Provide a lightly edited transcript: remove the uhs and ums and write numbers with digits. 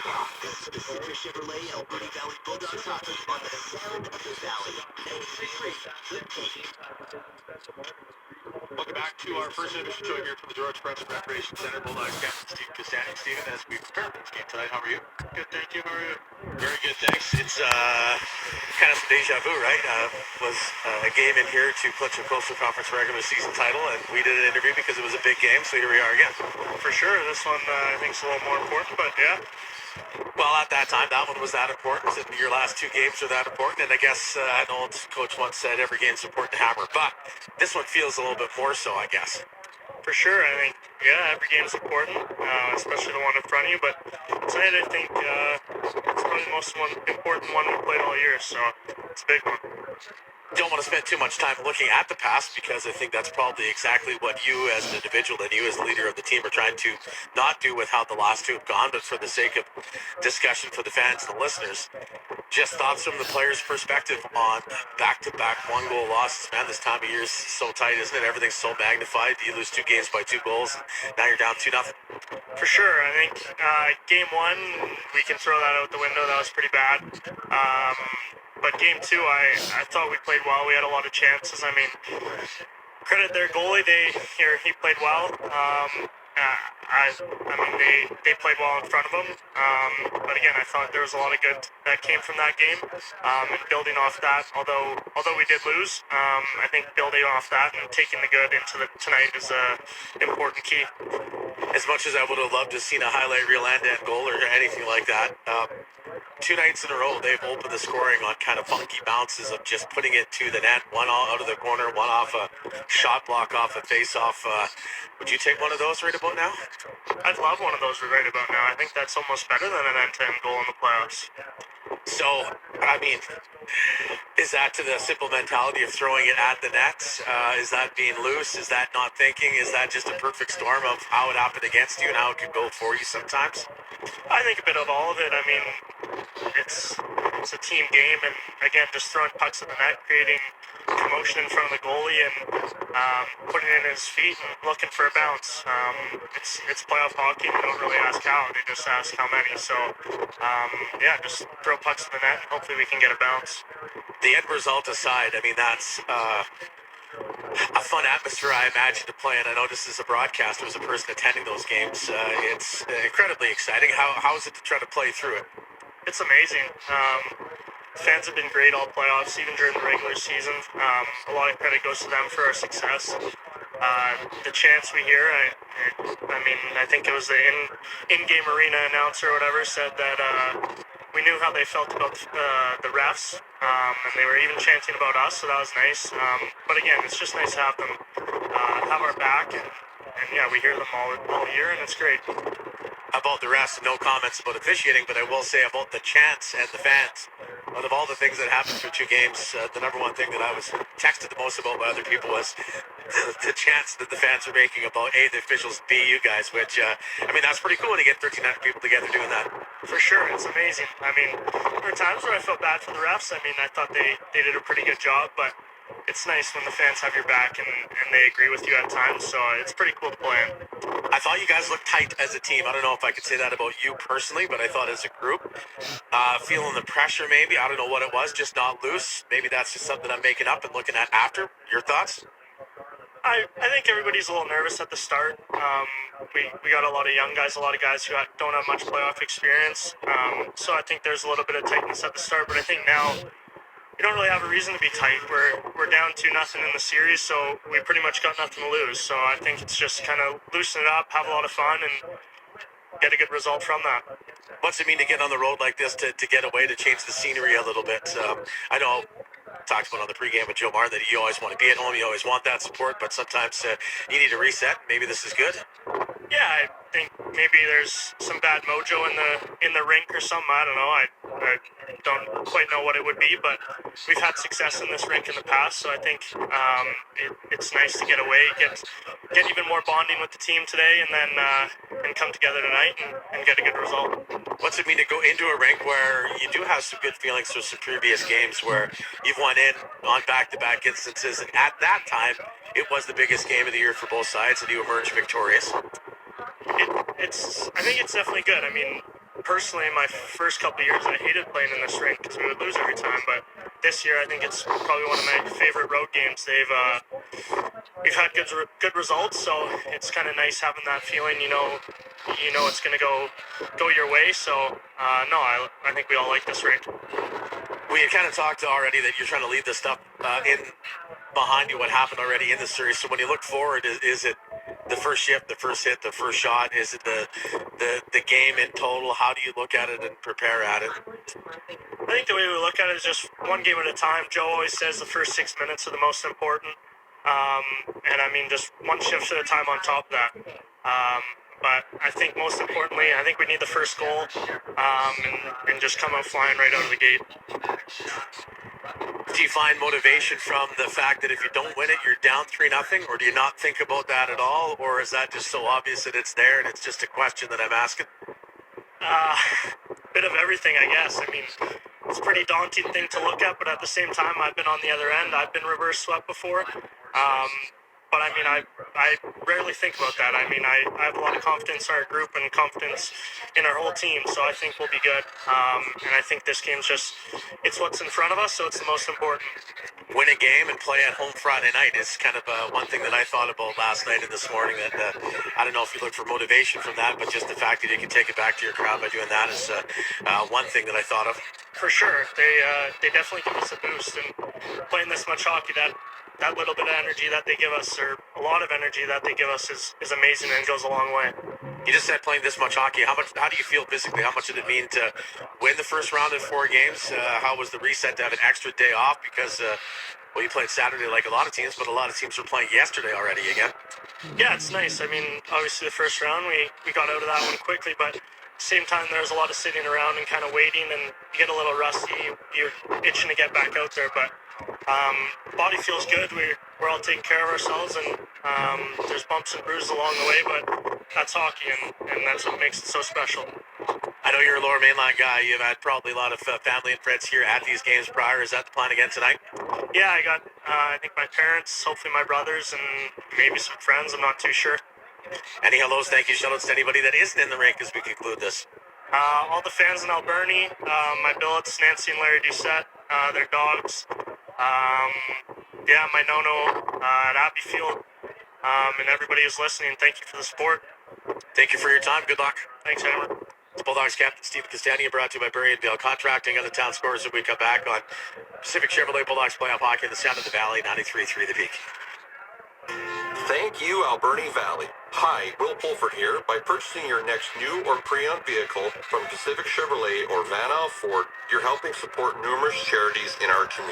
This is Pacific Chevrolet Alberni Valley Bulldogs hockey on the sound of the valley. 93.3 The Peak. Welcome back to our first intermission show here from the George Bremen Recreation Center. Bulldogs captain Steve Castagna. Steven, as we prepare for this game tonight, how are you? Good, thank you. How are you? Very good, thanks. It's kind of some deja vu, right? Was a game in here to clinch a Coastal Conference regular season title, and we did an interview because it was a big game, so here we are again. For sure. This one I think is a little more important, but yeah. Well, at that time, that one was that important. Your last two games are that important, and I guess an old coach once said every game's important to hammer, but this one feels a little bit more so, I guess. For sure. I think, yeah, every game's important, especially the one in front of you, but tonight I think it's probably the most important one we played all year, so it's a big one. Don't want to spend too much time looking at the past because I think that's probably exactly what you as an individual and you as the leader of the team are trying to not do with how the last two have gone, but for the sake of discussion for the fans and the listeners, just thoughts from the players' perspective on back-to-back one-goal losses. Man, this time of year is so tight, isn't it? Everything's so magnified. You lose two games by 2 goals, and now you're down 2-0. For sure. I think game one, we can throw that out the window. That was pretty bad. But game two, I thought we played well. We had a lot of chances. I mean, credit their goalie. He played well. They played well in front of him. But again, I thought there was a lot of good that came from that game. And building off that, although we did lose, I think building off that and taking the good into tonight is an important key. As much as I would have loved to have seen a highlight reel end-to-end goal or anything like that, 2 nights in a row, they've opened the scoring on kind of funky bounces of just putting it to the net, one out of the corner, one off a shot block off a face-off. Would you take one of those right about now? I'd love one of those right about now. I think that's almost better than an end-to-end goal in the playoffs. So, I mean, is that to the simple mentality of throwing it at the net? Is that being loose? Is that not thinking? Is that just a perfect storm of how it happened against you and how it could go for you sometimes? I think a bit of all of it. I mean, it's a team game, and again, just throwing pucks at the net, creating commotion in front of the goalie, and putting it in his feet and looking for a bounce. It's playoff hockey. They don't really ask how; they just ask how many. So, yeah, just throw pucks in the net, and hopefully we can get a bounce. The end result aside, I mean, that's a fun atmosphere, I imagine, to play. And I know this is a broadcaster, as a person attending those games, it's incredibly exciting. How is it to try to play through it? It's amazing. Fans have been great all playoffs, even during the regular season. A lot of credit goes to them for our success. The chants we hear, I think it was the in-game arena announcer or whatever said that we knew how they felt about the refs, and they were even chanting about us, so that was nice. But again, it's just nice to have them have our back, and yeah, we hear them all year, and it's great. About the rest, no comments about officiating, but I will say about the chants and the fans. Out of all the things that happened through 2 games, the number one thing that I was texted the most about by other people was the chants that the fans were making about A, the officials, B, you guys, which, I mean, that's pretty cool to get 1,300 people together doing that. For sure, it's amazing. I mean, there were times where I felt bad for the refs. I mean, I thought they did a pretty good job, but it's nice when the fans have your back and they agree with you at times, so it's pretty cool to play in. I thought you guys looked tight as a team. I don't know if I could say that about you personally, but I thought as a group, feeling the pressure maybe, I don't know what it was, just not loose. Maybe that's just something I'm making up and looking at after. Your thoughts? I think everybody's a little nervous at the start. We got a lot of young guys, a lot of guys who don't have much playoff experience, so I think there's a little bit of tightness at the start, but I think now we don't really have a reason to be tight. We're down 2-0 in the series, so we pretty much got nothing to lose. So I think it's just kind of loosen it up, have a lot of fun, and get a good result from that. What's it mean to get on the road like this, to get away, to change the scenery a little bit? I know I talked about on the pregame with Joe Marr that you always want to be at home, you always want that support, but sometimes you need a reset. Maybe this is good. Yeah, I think maybe there's some bad mojo in the rink or something. I don't know. I don't quite know what it would be, but we've had success in this rink in the past, so I think it's nice to get away, get even more bonding with the team today, and then and come together tonight and get a good result. What's it mean to go into a rink where you do have some good feelings from some previous games where you've won in on back-to-back instances, and at that time it was the biggest game of the year for both sides, and you emerged victorious? I think it's definitely good. I mean, personally, my first couple of years, I hated playing in this rink because we would lose every time. But this year, I think it's probably one of my favorite road games. We've had good results, so it's kind of nice having that feeling. It's gonna go your way. So no, I think we all like this rink. We had kind of talked already that you're trying to leave this stuff in behind you, what happened already in the series. So when you look forward, is it the first shift, the first hit, the first shot? Is it the game in total? How do you look at it and prepare at it? I think the way we look at it is just one game at a time. Joe always says the first 6 minutes are the most important. And I mean, just one shift at a time on top of that. But I think most importantly, I think we need the first goal and just come out flying right out of the gate. Do you find motivation from the fact that if you don't win it, you're down 3-0, or do you not think about that at all, or is that just so obvious that it's there and it's just a question that I'm asking? Bit of everything, I guess. I mean, it's a pretty daunting thing to look at, but at the same time, I've been on the other end. I've been reverse swept before. But I mean, I rarely think about that. I mean, I have a lot of confidence in our group and confidence in our whole team, so I think we'll be good. And I think this game's it's what's in front of us, so it's the most important. Win a game and play at home Friday night is kind of one thing that I thought about last night and this morning. That I don't know if you look for motivation from that, but just the fact that you can take it back to your crowd by doing that is one thing that I thought of. For sure, they definitely give us a boost, and playing this much hockey, that little bit of energy that they give us, or a lot of energy that they give us, is amazing and goes a long way. You just said playing this much hockey. How do you feel physically? How much did it mean to win the first round in 4 games? How was the reset to have an extra day off? Because, you played Saturday like a lot of teams, but a lot of teams were playing yesterday already again. Yeah, it's nice. I mean, obviously the first round, we got out of that one quickly, but at the same time, there's a lot of sitting around and kind of waiting, and you get a little rusty. You're itching to get back out there, but body feels good. We're all taking care of ourselves, and there's bumps and bruises along the way, but that's hockey, and that's what makes it so special. I know you're a Lower Mainland guy. You've had probably a lot of family and friends here at these games prior. Is that the plan again tonight? Yeah, I got, I think my parents, hopefully my brothers, and maybe some friends. I'm not too sure. Any hellos, thank you, shout-outs to anybody that isn't in the rink as we conclude this? All the fans in Alberni, my billets, Nancy and Larry Doucette, their dogs. My nono at Abbey Field, and everybody who's listening, thank you for the support. Thank you for your time. Good luck. Thanks, Hammer. It's Bulldogs captain Stevie Castagna, brought to you by Burry and Bale Contracting. On the town scores as we come back on Pacific Chevrolet Bulldogs playoff hockey in the sound of the valley, 93.3 The Peak. Thank you, Alberni Valley. Hi, Will Pulford here. By purchasing your next new or pre-owned vehicle from Pacific Chevrolet or Van Al Ford, you're helping support numerous charities in our community.